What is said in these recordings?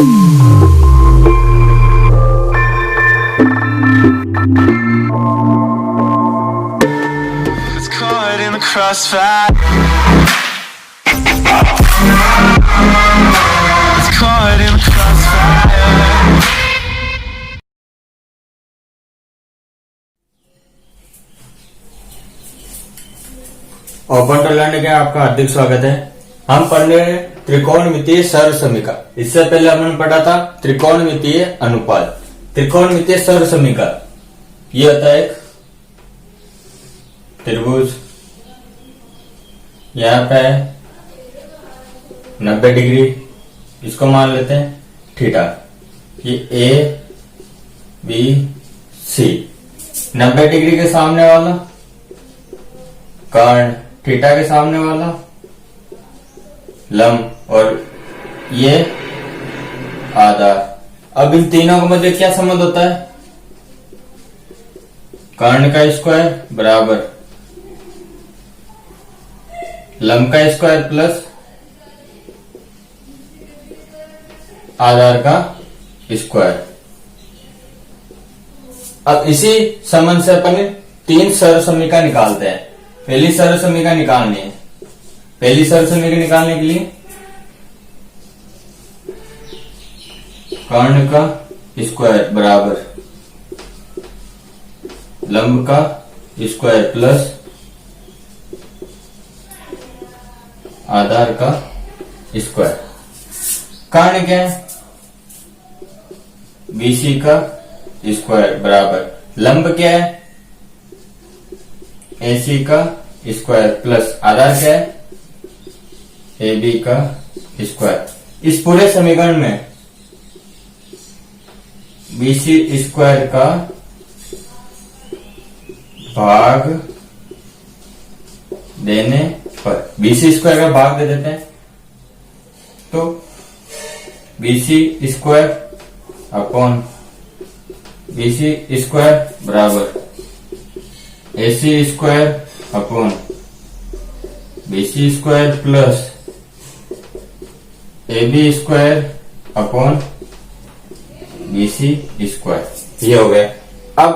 It's caught in the crossfire. It's caught in the crossfire. Open to learning में आपका हार्दिक स्वागत है। हम पढ़ रहे हैं त्रिकोणमितीय सर्वसमीका। इससे पहले हमने पढ़ा था त्रिकोणमितीय अनुपात। त्रिकोणमितीय सर्वसमीका ये होता है एक त्रिभुज, यहाँ पे 90 डिग्री, इसको मान लेते हैं थीटा। ये ए बी सी, 90 डिग्री के सामने वाला कर्ण, थीटा के सामने वाला लंब, और ये आधार। अब इन तीनों के मध्य क्या संबंध होता है? कर्ण का स्क्वायर बराबर लंब का स्क्वायर प्लस आधार का स्क्वायर। अब इसी संबंध से अपन 3 सर्वसमीका निकालते हैं। पहली सर्वसमीका निकालनी है। पहली सर्वसमीका निकालने के लिए कर्ण का स्क्वायर बराबर लंब का स्क्वायर प्लस आधार का स्क्वायर। कर्ण क्या है? बीसी का स्क्वायर बराबर लंब क्या है? एसी का स्क्वायर प्लस आधार क्या है? एबी का स्क्वायर। इस पूरे समीकरण में बीसी स्क्वायर का भाग देने पर, बीसी स्क्वायर का भाग दे देते हैं तो BC square upon BC square बराबर AC square upon BC square plus AB square upon BC square. ये हो गया। अब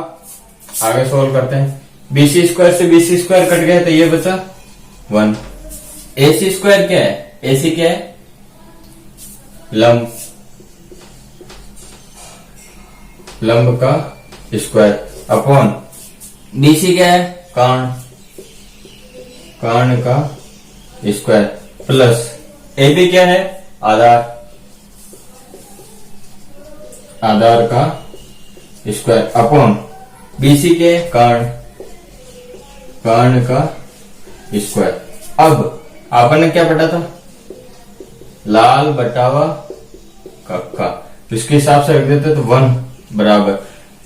आगे सोल्व करते हैं। बीसी स्क्वायर से बीसी स्क्वायर कट गया तो ये बचा 1। एसी स्क्वायर क्या है? एसी क्या है? लंब, लंब का स्क्वायर अपॉन बीसी क्या है? कर्ण, कर्ण का स्क्वायर प्लस एबी क्या है? आधार, आधार का स्क्वायर अपॉन बीसी के कर्ण, कर्ण का स्क्वायर। अब आपने क्या पढ़ा था? लाल बटावा कक्का, तो इसके हिसाब से रख देते तो 1 बराबर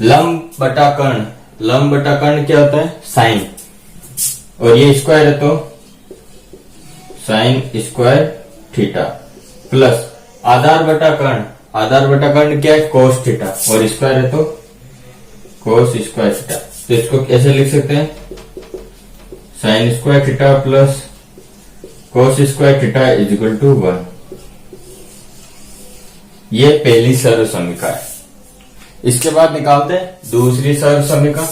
लंब बटा कर्ण। लंब बटा कर्ण क्या होता है? साइन, और ये स्क्वायर है तो साइन स्क्वायर थीटा प्लस आधार बटा कर्ण। आधार बटा कर्ण क्या है? कोस थीटा, और स्क्वायर है तो कोस स्क्वायर थीटा। तो इसको कैसे लिख सकते हैं? Sine square theta plus cos square theta is equal to 1। ये पहली सर्वसमीका है। इसके बाद निकालते हैं दूसरी सर्वसमीका।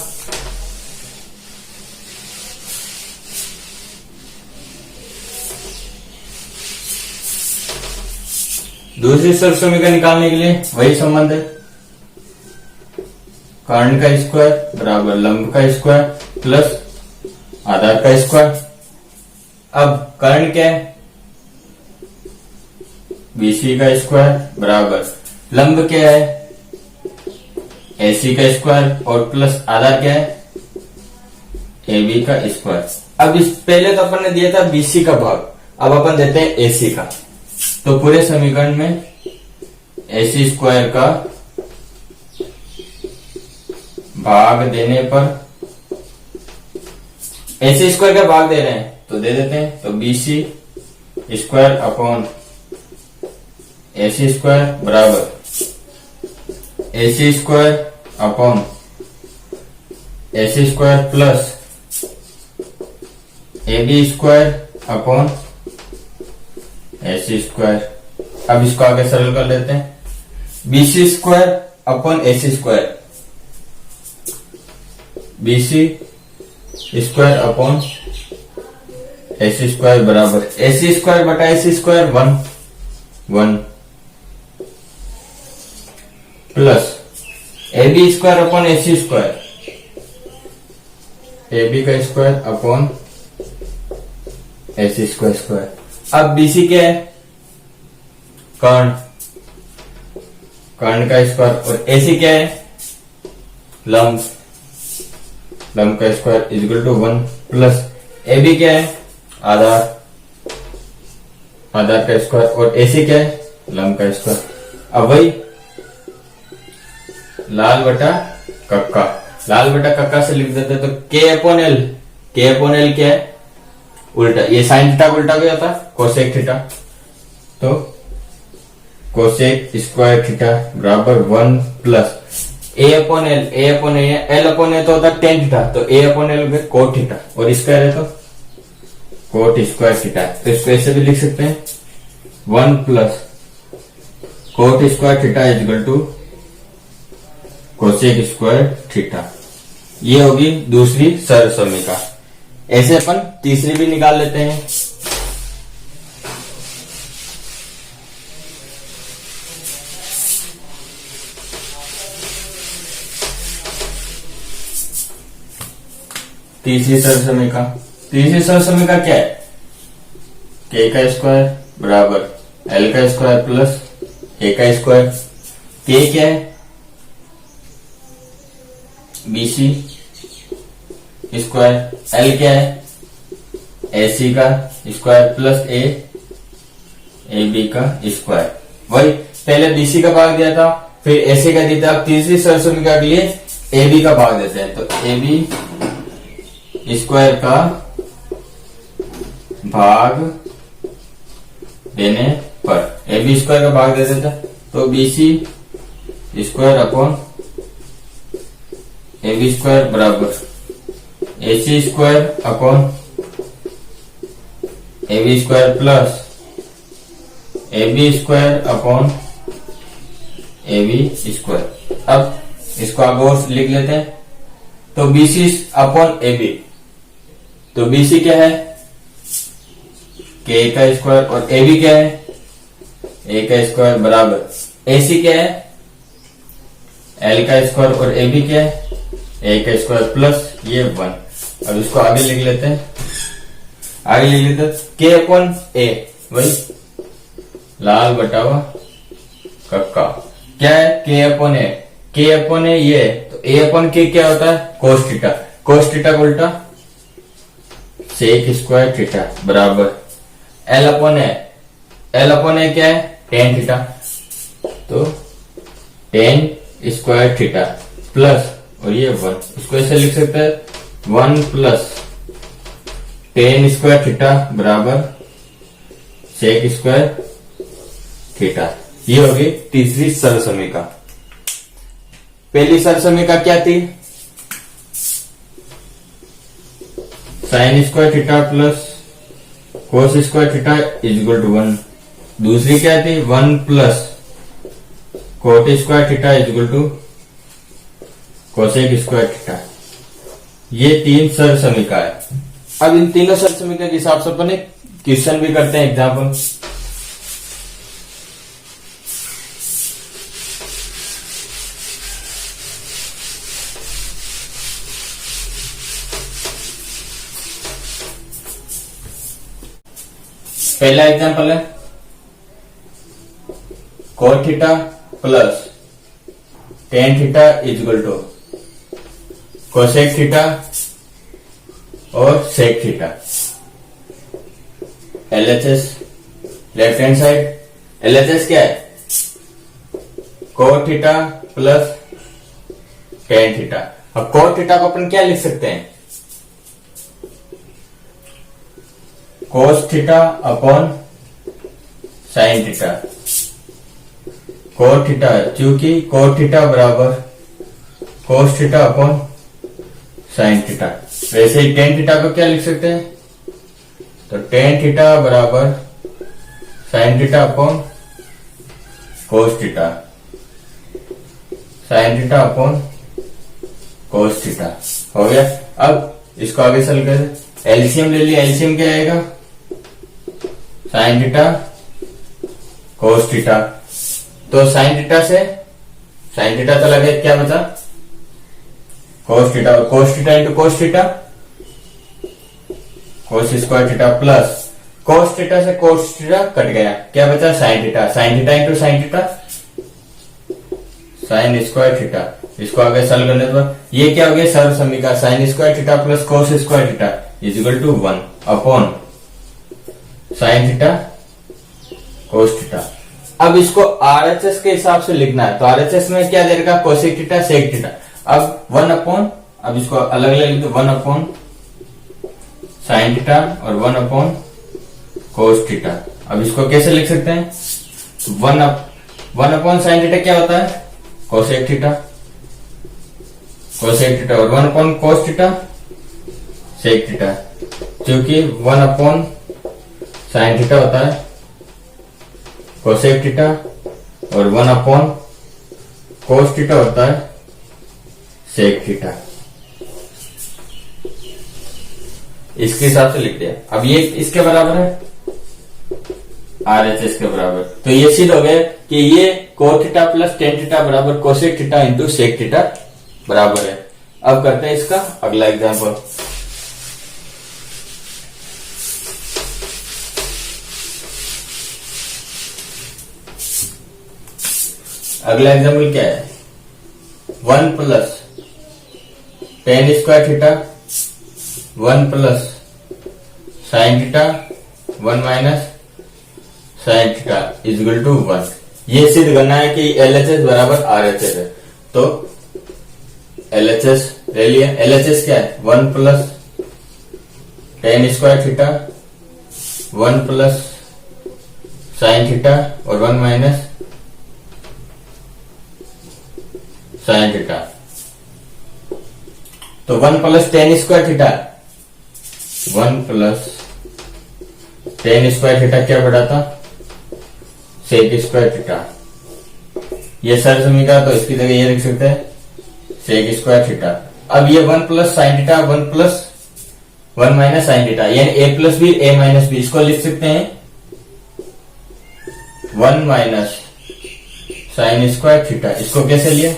दूसरी सर्वसमीका निकालने के लिए वही संबंध है, कर्ण का स्क्वायर बराबर लंब का स्क्वायर प्लस आधार का स्क्वायर। अब कर्ण क्या है? बीसी का स्क्वायर बराबर लंब क्या है? एसी का स्क्वायर और प्लस आधार क्या है? एबी का स्क्वायर। अब इस पहले तो अपन ने दिया था बीसी का भाग, अब अपन देते हैं एसी का। तो पूरे समीकरण में एसी स्क्वायर का भाग देने पर, एसी स्क्वायर का भाग दे रहे हैं तो दे देते हैं, तो BC square upon AC square बराबर AC square upon AC square plus AB square upon AC square. अब इसको आगे सरल कर लेते हैं। BC square upon AC square, BC square upon AC square बराबर AC स्क्वायर बटा AC square 1 plus AB square upon AC square, AB का स्क्वायर अपॉन AC स्क्वायर। अब BC क्या है? कर्ण का स्क्वायर, और AC क्या है? लंब का square equal to 1 plus AB क्या है? आधार का स्क्वायर, और AC क्या है? लंब का स्क्वायर। अब वही लाल बटा कक्का से लिख देते तो K अपॉन L क्या है? उल्टा, ये साइन थीटा को उल्टा हो जाता कोसेक थीटा, तो कोसेक स्क्वायर थीटा बराबर 1 प्लस A अपॉन L तो होता टेन थीटा, तो A upon L cot theta, और स्क्वायर है तो कोट स्क्वायर थीटा, तो इसको ऐसे भी लिख सकते हैं 1 plus cot square theta equal to cosec square theta. ये होगी दूसरी सरल समीकरण। ऐसे अपन तीसरी भी निकाल लेते हैं। तीसरी सरल समीकरण क्या है? K का स्क्वायर बराबर L का स्क्वायर प्लस A का स्क्वायर। K क्या है? BC स्क्वायर, L क्या है? AC का स्क्वायर प्लस AB का स्क्वायर। वही पहले BC का भाग दिया था, फिर AC का दिया था, अब तीसरी सरल समीकरण के लिए AB का भाग देते हैं, तो AB स्क्वायर का भाग देने पर AB स्क्वायर का भाग दे देते हैं, तो BC square upon AB square बराबर AC square upon AB square plus AB square upon AB square. अब इसको आगे और लिख लेते हैं, तो BC अपॉन AB, तो BC क्या है? K का स्क्वायर, और AB क्या है? A का स्क्वायर बराबर AC क्या है? L का स्क्वायर, और AB क्या है? A का स्क्वायर प्लस ये 1। अब इसको आगे लिख लेते हैं, K अपॉन A, वही लाल बटावा कक्का। क्या है? K अपॉन A ये, तो A अपॉन K क्या होता है? कोस थीटा को उल्टा सेक स्क्वायर थीटा बराबर L अपॉन A क्या है? टेन थीटा, तो टेन स्क्वायर थीटा प्लस, और ये 1, इसको ऐसे लिख सकते हैं 1 प्लस टेन स्क्वायर थीटा बराबर सेक स्क्वायर थीटा। ये होगी तीसरी सरल समीकरण। पहली सरल समीकरण क्या थी? Sine square theta plus cos square theta equal to 1। दूसरी क्या थी? 1 plus cot square theta equal to cosec square theta. ये तीन सरल समीकरण है। अब इन तीनों सरल समीकरण के हिसाब से अपन एक क्वेश्चन भी करते हैं एग्जाम्पल। पहला एग्जाम्पल है cot theta plus tan theta equal to cosec theta और sec theta. LHS left hand side LHS क्या है? Cot theta plus tan theta. अब कोट थीटा को अपन क्या लिख सकते हैं? Cos theta upon sine theta. Cot theta क्योंकि कोट थीटा बराबर cos theta upon sine theta. वैसे ही टेन थीटा को क्या लिख सकते हैं? तो टेन थीटा बराबर sign theta upon cos theta. Sign theta upon cos theta हो गया। अब इसको आगे सॉल्व कर, एलसीएम ले लिया, एलसीएम क्या आएगा साइन थीटा कोस थीटा। तो साइन थीटा से साइन थीटा चला गया, क्या बचा कोस थीटा, और cos theta into cos theta cos square theta plus cos theta से कोस थीटा कट गया, क्या बचा sine theta, sine theta into sine theta sine square theta. इसको आगे सॉल्व करने पर ये क्या हो गया सर्व समीकरण, sine square theta plus cos square theta is equal to 1 upon sine theta cos theta. अब इसको आरएचएस के हिसाब से लिखना है, तो आरएचएस में क्या दे रखा कोसेक थीटा सेक थीटा। अब 1 अपॉन, अब इसको अलग अलग लिख दो, 1 अपॉन साइन थीटा और 1 अपॉन कोस थीटा। अब इसको कैसे लिख सकते हैं, 1 अपॉन साइन थीटा क्या होता है कोसेक थीटा, कोसेक थीटा, और 1 upon cos theta sec theta, क्योंकि 1 अपॉन साइन थीटा होता है कोसेक थीटा और 1 अपॉन कोस थीटा होता है सेक थीटा। इसके हिसाब से लिख दिया। अब ये इसके बराबर है आरएचएस के बराबर, तो ये सिद्ध हो गया कि ये cos theta plus tan theta बराबर cosec theta into sec theta बराबर है। अब करते हैं इसका अगला एग्जांपल। अगला एग्जांपल क्या है, 1 plus tan square theta 1 plus sine theta 1 minus sine theta is equal to 1। ये सिद्ध करना है कि एलएचएस बराबर आरएचएस है, तो एलएचएस ले लिया। एलएचएस क्या है 1 plus tan square theta 1 plus sine theta और 1 माइनस साइन थीटा। तो 1 plus tan square theta 1 plus tan square theta क्या बढ़ाता सेक स्क्वायर थीटा। ये सर्व समीकरण, तो इसकी जगह ये लिख सकते हैं सेक स्क्वायर थीटा। अब ये 1 plus sine theta 1 plus 1 minus sine theta, यानी ए प्लस बी ए माइनस बी, इसको लिख सकते हैं 1 माइनस साइन स्क्वायर थीटा। इसको कैसे लिया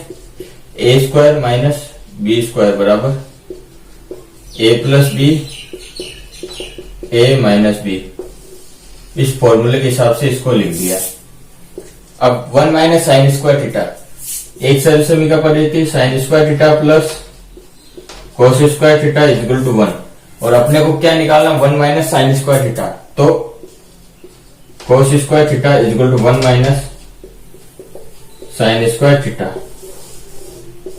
ए स्क्वायर माइनस बी स्क्वायर बराबर ए प्लस बी ए माइनस बी। इस फॉर्मूले के हिसाब से इसको लिख दिया। अब 1 माइनस साइन स्क्वायर थीटा, एक सर्व समीकरण पढ़ी थी sine square theta plus cos square theta is equal to 1, और अपने को क्या निकालना 1 माइनस साइन स्क्वायर थीटा, तो cos square theta is equal to 1 minus sine square theta.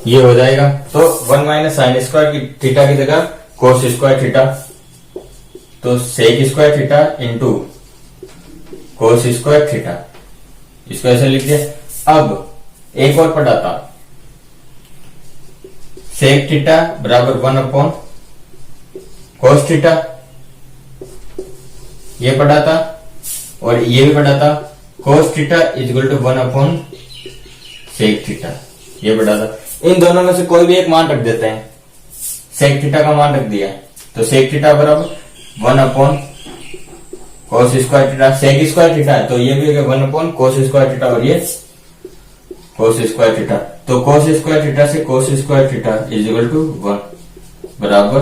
ये हो जाएगा, तो 1 माइनस साइन स्क्वायर की थीटा की जगह कोस स्क्वायर थीटा, तो sec square theta into cos square theta, इसको ऐसे लिख दिया। अब एक और पढ़ाता, सेक थीटा बराबर 1 अपॉन कोस थीटा, ये पढ़ाता, और ये भी पढ़ाता cos theta is equal to 1 upon sec theta, ये पढ़ाता। इन दोनों में से कोई भी एक मान रख देते हैं, सेक थीटा का मान रख दिया, तो सेक थीटा बराबर 1 upon cos square theta, sec square theta है तो ये भी 1 अपॉन कोस स्क्वायर थीटा, और ये कोस स्क्वायर थीटा, तो कोस स्क्वायर थीटा से cos square theta is equal to 1 बराबर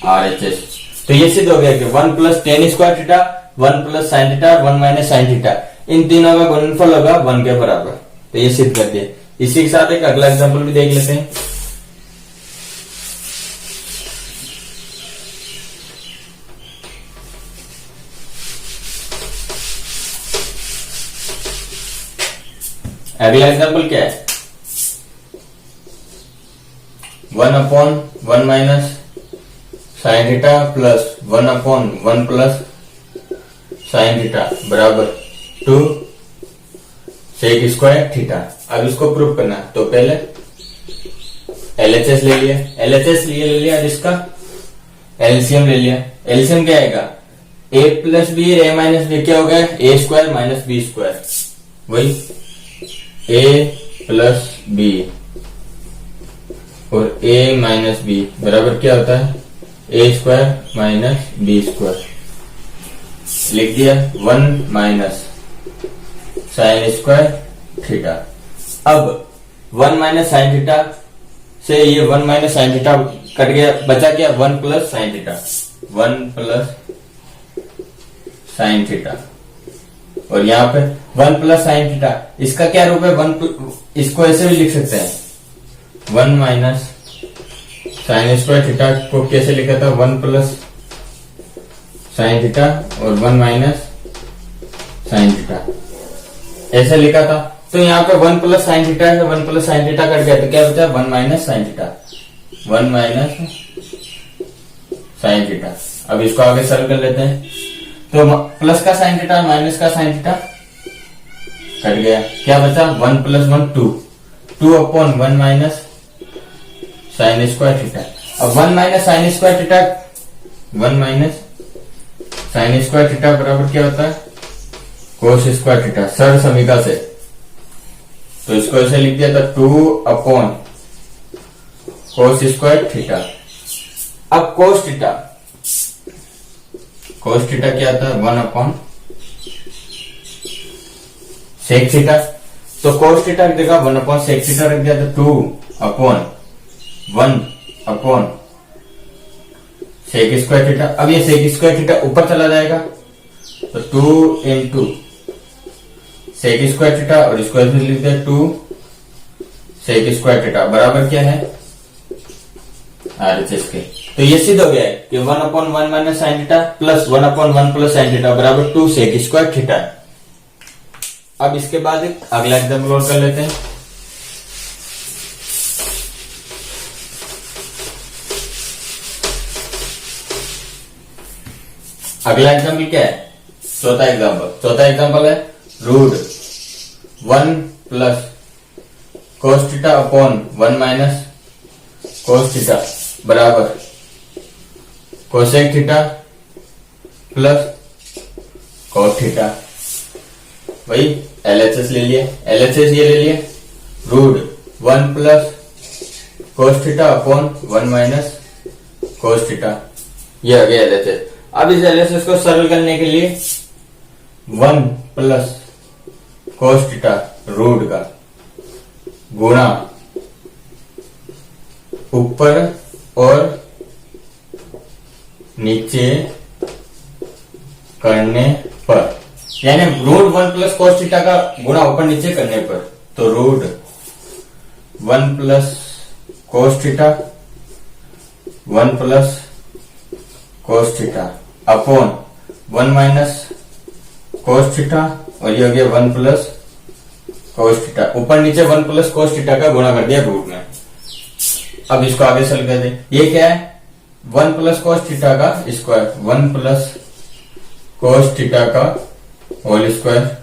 आरएचएस। तो ये सिद्ध हो गया कि 1 plus tan square theta 1 plus sine theta 1 minus sine theta, इन तीनों का गुणनफल होगा 1 के बराबर, तो ये सिद्ध कर दिया। इसी के साथ एक अगला एग्जांपल भी देख लेते हैं। अगला एग्जांपल क्या है, 1 upon 1 minus sine theta plus 1 upon 1 plus sine theta बराबर 2 सेक स्क्वायर थीटा। अब इसको प्रूव करना है, तो पहले एलएचएस ले लिया, एलएचएस ले लिया, जिसका एलसीएम ले लिया। एलसीएम क्या आएगा ए प्लस बी ए माइनस बी, क्या हो गया ए स्क्वायर माइनस बी स्क्वायर, वही ए प्लस बी और ए माइनस बी बराबर क्या होता है, A square minus B square. लिख दिया 1 माइनस साइन स्क्वायर थीटा। अब 1 माइनस साइन थीटा से ये 1 माइनस साइन थीटा कट गया, बचा क्या 1 plus sine theta, 1 plus sine theta. और यहाँ पे 1 प्लस साइन थीटा, इसका क्या रूप है, इसको ऐसे भी लिख सकते हैं 1 माइनस साइन स्क्वायर थीटा को कैसे लिखा था, 1 प्लस साइन थीटा और 1 माइनस साइन थीटा ऐसे लिखा था। तो यहाँ पे 1 प्लस साइन थीटा है, 1 प्लस साइन थीटा कट गया तो क्या बचा 1 minus sine theta, 1 minus sine theta. अब इसको आगे सरल कर लेते हैं। तो प्लस का साइन थीटा माइनस का साइन थीटा कट गया, क्या बचा 1 plus 1 2 upon 1 minus sine square theta. अब 1 minus sine square theta, 1 minus sine square theta बराबर क्या होता है, कोस स्क्वायर थीटा सरल समीकरण से। तो इसको ऐसे लिख दिया था 2 अपॉन कोस स्क्वायर थीटा। अब कोस थीटा क्या था 1 अपॉन सेक थीटा। तो कोस थीटा की जगह 1 अपॉन सेक थीटा रख दिया था, 2 upon 1 upon sec square theta. अब ये सेक स्क्वायर थीटा ऊपर चला जाएगा तो 2 इंटू सेक स्क्वायर थीटा और स्क्वायर में लिख दिया 2 सेक स्क्वायर थीटा बराबर क्या है RHS के। तो ये सिद्ध हो गया है कि 1 upon 1 minus sine theta plus 1 upon 1 plus sine theta बराबर 2 सेक स्क्वायर थीटा। अब इसके बाद एक अगला एग्जाम्पल और कर लेते हैं। अगला एग्जाम्पल क्या है, चौथा एग्जाम्पल है root 1 plus cos theta upon 1 minus cos theta बराबर cosec theta plus cos theta. वही LHS ले लिए, LHS ये ले लिए root 1 plus cos theta upon 1 minus cos theta, ये आ गया LHS। अब इस LHS को सरल करने के लिए 1 प्लस कोस थीटा रूट का गुणा ऊपर और नीचे करने पर, यानी रूट 1 प्लस कोस थीटा का गुणा ऊपर नीचे करने पर, तो root 1 plus cos theta 1 plus cos theta upon 1 minus cos theta और ये हो गया 1 प्लस कोस थीटा। ऊपर नीचे 1 प्लस कोस थीटा का गुणा कर दिया रूट में। अब इसको आगे सरल कर दे, ये क्या है 1 प्लस कोस थीटा का स्क्वायर, 1 प्लस कोस थीटा का होल स्क्वायर,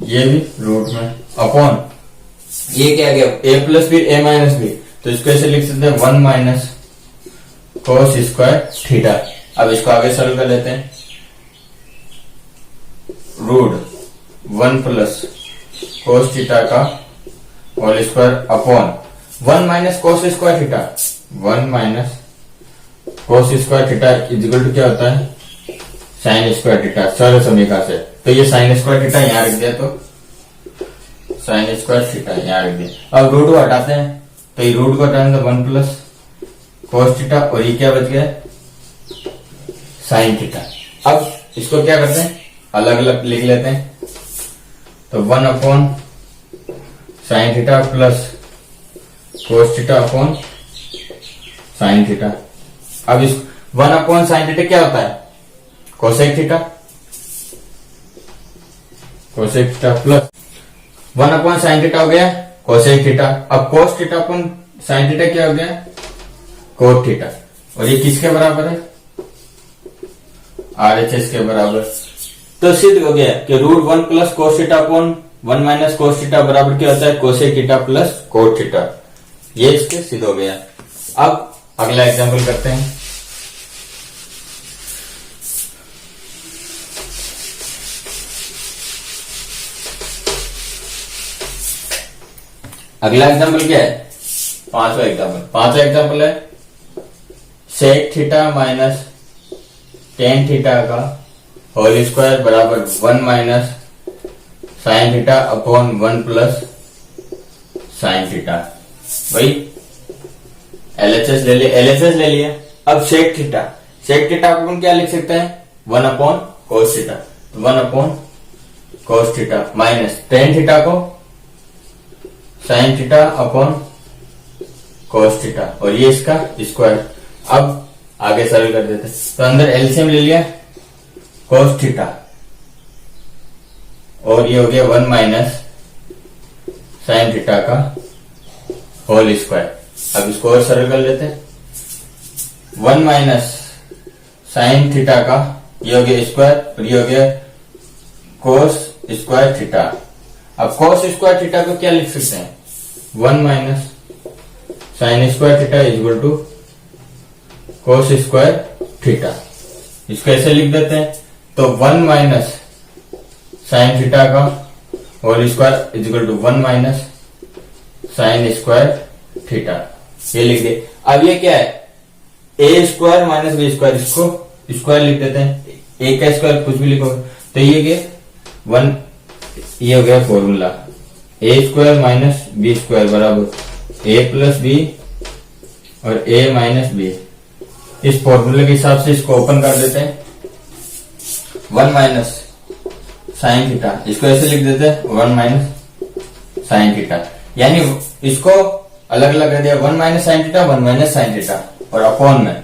ये भी रूट में अपॉन ये क्या गया a plus B a minus B, तो इसको ऐसे लिख सकते हैं 1 माइनस कोस स्क्वायर थीटा। अब इसको आगे सरल कर लेते हैं, रूट 1 प्लस कोस थीटा का whole square upon 1 minus cos square theta, 1 minus cos square theta equal to क्या होता है साइन स्क्वायर थीटा सरल समीकरण से। तो ये साइन स्क्वायर थीटा यहां रख दिया, तो साइन स्क्वायर थीटा यहां रख दिया। अब रूट को हटाते हैं तो ये रूट को हटाएंगे 1 प्लस कोस थीटा और ये क्या बच गया साइन थीटा। अब इसको क्या करते हैं अलग अलग लिख लेते हैं, तो 1 upon sine theta plus cos theta upon sine theta. अब इस 1 अपॉन साइन थीटा क्या होता है cosec theta, cosec theta plus 1 upon sine theta हो गया कोसेक थीटा। अब कोस थीटा अपॉन साइन थीटा क्या हो गया कोट थीटा, और ये किसके बराबर है RHS के बराबर। तो सिद्ध हो गया कि root 1 plus cos theta upon 1 minus cos theta बराबर क्या होता है cosec theta plus cot theta, ये इसके सिद्ध हो गया। अब अगला एग्जांपल करते हैं। अगला एग्जाम्पल क्या है, पांचवा एग्जाम्पल है sec theta minus tan theta का होल स्क्वायर बराबर 1 minus sine theta upon 1 plus sine theta. वही एलएचएस ले लिया। अब सेक थीटा को अपन क्या लिख सकते हैं, 1 upon cos theta, 1 upon cos theta minus tan theta को sine theta upon cos theta और ये इसका स्क्वायर। अब आगे सरल कर देते हैं, तो अंदर एलसीएम ले लिया कोस थीटा और ये हो गया 1 माइनस साइन थीटा का होल स्क्वायर। अब इसको और सरल कर लेते हैं, 1 माइनस साइन थीटा का ये हो गया स्क्वायर और ये हो गया कोस स्क्वायर थीटा। अब कोस स्क्वायर थीटा को क्या लिख सकते हैं, 1 minus sine square theta is equal to cos square theta. इसको ऐसे लिख देते हैं, तो 1 माइनस साइन थीटा का whole square is equal to 1 minus sine square theta, ये लिख दे। अब ये क्या है, A square minus B square, इसको स्क्वायर लिख देते हैं, ए का स्क्वायर कुछ भी लिखो तो ये गया 1, ये हो गया फॉर्मूला, ए स्क्वायर माइनस बी स्क्वायर बराबर ए प्लस बी और ए माइनस बी। इस फॉर्मूले के हिसाब से इसको ओपन कर देते हैं, 1 माइनस साइन थीटा, इसको ऐसे लिख देते हैं 1 माइनस साइन थीटा, यानी इसको अलग अलग कर दिया, 1 minus sine theta, 1 minus sine theta और अपॉन में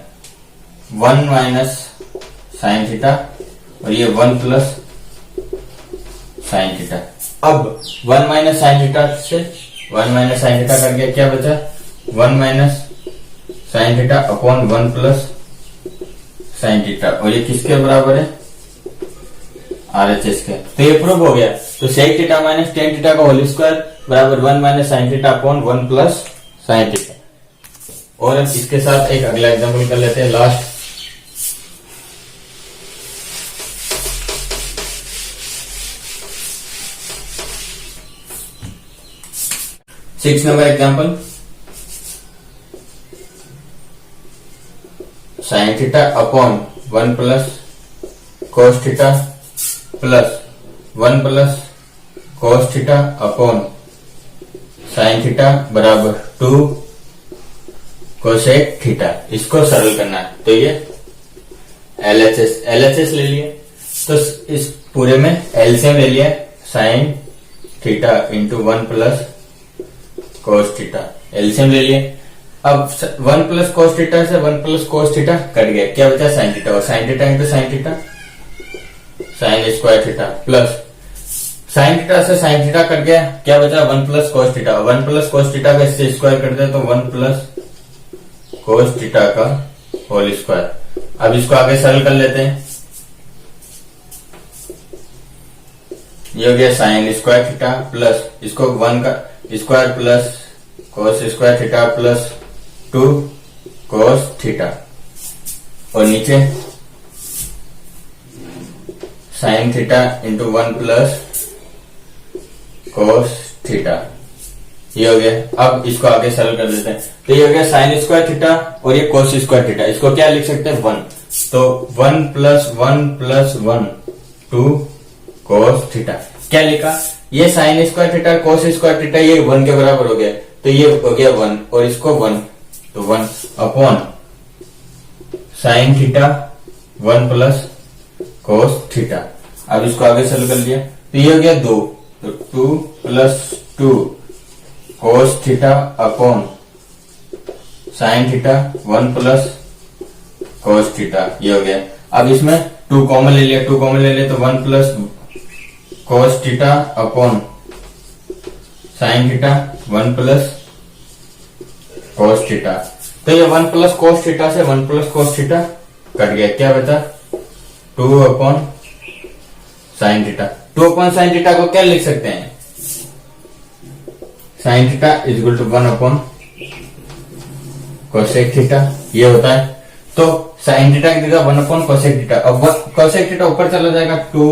1 माइनस साइन थीटा और ये 1 प्लस साइन थीटा। अब 1 माइनस साइन थीटा से 1 माइनस साइन थीटा कर गया, क्या बचा 1 minus sine theta upon 1 plus sine theta और ये किसके बराबर है, आरएचएस के। तो ये प्रूव हो गया। तो sec theta minus tan theta का होल स्क्वायर बराबर 1 minus sine theta upon 1 plus sine theta. और अब इसके साथ एक अगला एग्जांपल कर लेते हैं, last. Six number example, sign theta upon 1 plus cos theta plus 1 plus cos theta upon sine theta बराबर 2 कोसेक थीटा। इसको सरल करना है, तो ये एलएचएस ले लिए, तो इस पूरे में एलसीएम ले लिया, sine theta into 1 plus cos theta, LCM ले लिए। अब 1 प्लस कोस थीटा से 1 प्लस कोस थीटा कट गया, क्या बचा साइन थीटा, और sine theta into sine theta sine square theta plus sine theta से साइन थीटा कट गया, क्या बचा 1 plus cos theta, 1 plus cos theta का इससे स्क्वायर कर दे तो 1 प्लस कोस थीटा का होल स्क्वायर। अब इसको आगे सरल कर लेते हैं, ये हो गया साइन स्क्वायर थीटा प्लस इसको 1 का square plus cos square theta plus 2 कोस थीटा और नीचे sine theta into 1 plus cos theta, ये हो गया। अब इसको आगे सरल कर देते हैं, तो ये हो गया साइन स्क्वायर थीटा और ये कोस स्क्वायर थीटा, इसको क्या लिख सकते हैं 1, तो 1 प्लस 1 2 कोस थीटा। क्या लिखा, ये sign square theta cos square theta ये 1 के बराबर हो गया, तो ये हो गया 1 और इसको 1, तो 1 upon sine theta 1 plus cos theta. अब इसको आगे सरल कर लिया, तो ये हो गया 2, तो 2 प्लस 2 कोस theta upon sine theta 1 plus cos theta, ये हो गया। अब इसमें 2 कॉमन ले लिया, 2 कॉमन ले लिया तो 1 plus cos theta upon sine theta 1 plus cos theta, तो ये 1 प्लस कोस थीटा से 1 प्लस कोस थीटा कट गया, क्या बचा 2 upon sine theta. 2 upon sine theta को क्या लिख सकते हैं, sine theta is equal to 1 upon cosec theta, ये होता है। तो साइन थीटा की जगह 1 अपॉन कोसेक थीटा, अब कोसेक थीटा ऊपर चला जाएगा 2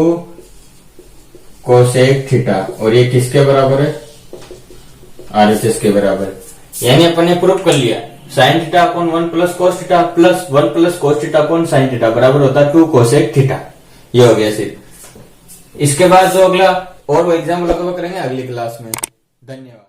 कोसेक थीटा और ये किसके बराबर है RHS के बराबर, यानी अपन ने प्रूफ कर लिया sign theta upon 1 plus cos theta plus 1 plus cos theta upon sine theta बराबर होता है 2 कोसेक थीटा। ये हो गया सिर्फ। इसके बाद जो अगला और वो एग्जाम्पल करेंगे अगली क्लास में। धन्यवाद।